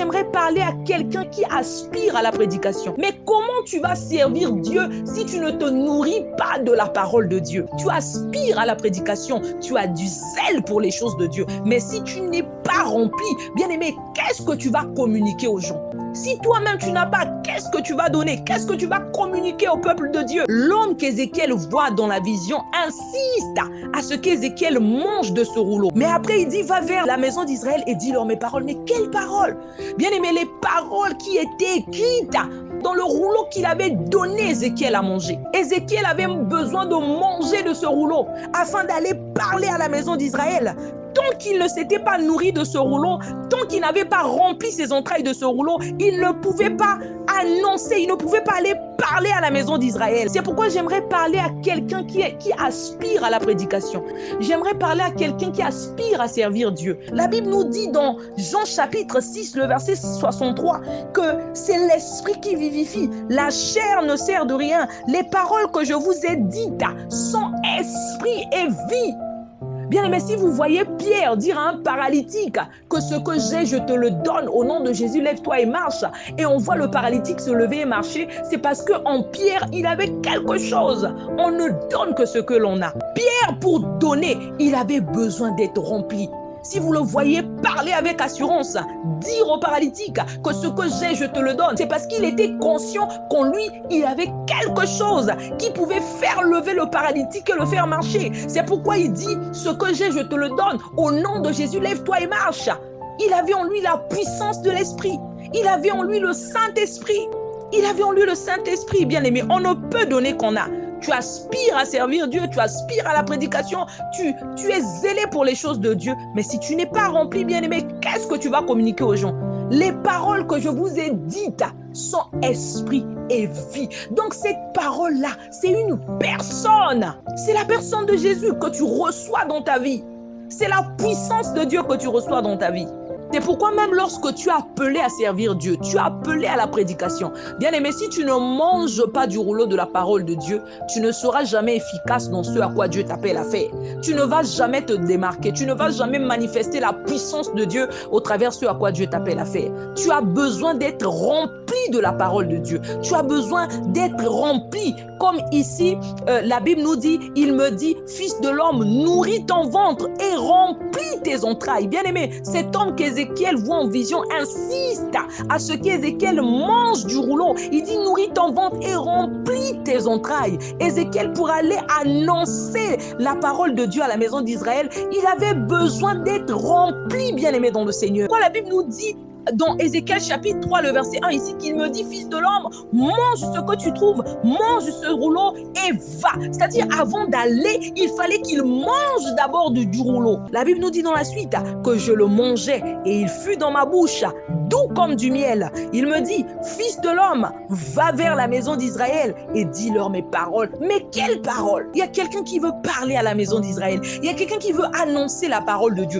j'aimerais parler à quelqu'un qui aspire à la prédication. Mais comment tu vas servir Dieu si tu ne te nourris pas de la parole de Dieu? Tu aspires à la prédication, tu as du zèle pour les choses de Dieu. Mais si tu n'es pas rempli, bien-aimé, qu'est-ce que tu vas communiquer aux gens? Si toi-même tu n'as pas, qu'est-ce que tu vas donner? Qu'est-ce que tu vas communiquer au peuple de Dieu? L'homme qu'Ézéchiel voit dans la vision insiste à ce qu'Ézéchiel mange de ce rouleau. Mais après il dit, va vers la maison d'Israël et dis-leur mes paroles. Mais quelles paroles? Bien aimé, les paroles qui étaient écrites dans le rouleau qu'il avait donné Ézéchiel à manger. Ézéchiel avait besoin de manger de ce rouleau afin d'aller parler à la maison d'Israël. Tant qu'il ne s'était pas nourri de ce rouleau, tant qu'il n'avait pas rempli ses entrailles de ce rouleau, il ne pouvait pas annoncer, il ne pouvait pas aller parler à la maison d'Israël. C'est pourquoi j'aimerais parler à quelqu'un qui aspire à la prédication. J'aimerais parler à quelqu'un qui aspire à servir Dieu. La Bible nous dit dans Jean chapitre 6, le verset 63, que c'est l'esprit qui vivifie. La chair ne sert de rien. Les paroles que je vous ai dites sont esprit et vie. Bien aimé, si vous voyez Pierre dire à un paralytique que ce que j'ai, je te le donne au nom de Jésus, lève-toi et marche. Et on voit le paralytique se lever et marcher, c'est parce qu'en Pierre, il avait quelque chose. On ne donne que ce que l'on a. Pierre, pour donner, il avait besoin d'être rempli. Si vous le voyez parler avec assurance, dire au paralytique que ce que j'ai, je te le donne, c'est parce qu'il était conscient qu'en lui, il avait quelque chose qui pouvait faire lever le paralytique et le faire marcher. C'est pourquoi il dit, ce que j'ai, je te le donne. Au nom de Jésus, lève-toi et marche. Il avait en lui la puissance de l'esprit. Il avait en lui le Saint-Esprit. Il avait en lui le Saint-Esprit, bien aimé. On ne peut donner qu'on a. Tu aspires à servir Dieu, tu aspires à la prédication, tu es zélé pour les choses de Dieu. Mais si tu n'es pas rempli, bien-aimé, qu'est-ce que tu vas communiquer aux gens? Les paroles que je vous ai dites sont esprit et vie. Donc cette parole-là, c'est une personne. C'est la personne de Jésus que tu reçois dans ta vie. C'est la puissance de Dieu que tu reçois dans ta vie. C'est pourquoi même lorsque tu as appelé à servir Dieu, tu as appelé à la prédication. Bien aimé, si tu ne manges pas du rouleau de la parole de Dieu, tu ne seras jamais efficace dans ce à quoi Dieu t'appelle à faire. Tu ne vas jamais te démarquer, tu ne vas jamais manifester la puissance de Dieu au travers de ce à quoi Dieu t'appelle à faire. Tu as besoin d'être rempli de la parole de Dieu. Tu as besoin d'être rempli. Comme ici, la Bible nous dit, il me dit, fils de l'homme, nourris ton ventre et remplis tes entrailles. Bien aimé, cet homme qu'Ézéchiel voit en vision insiste à ce qu'Ézéchiel mange du rouleau. Il dit, nourris ton ventre et remplis tes entrailles. Ézéchiel, pour aller annoncer la parole de Dieu à la maison d'Israël, il avait besoin d'être rempli, bien aimé dans le Seigneur. Quand la Bible nous dit, dans Ézéchiel chapitre 3, le verset 1, ici, qu'il me dit, fils de l'homme, mange ce que tu trouves, mange ce rouleau et va. C'est-à-dire, avant d'aller, il fallait qu'il mange d'abord du rouleau. La Bible nous dit dans la suite que je le mangeais et il fut dans ma bouche, doux comme du miel. Il me dit, fils de l'homme, va vers la maison d'Israël et dis-leur mes paroles. Mais quelles paroles? Il y a quelqu'un qui veut parler à la maison d'Israël. Il y a quelqu'un qui veut annoncer la parole de Dieu.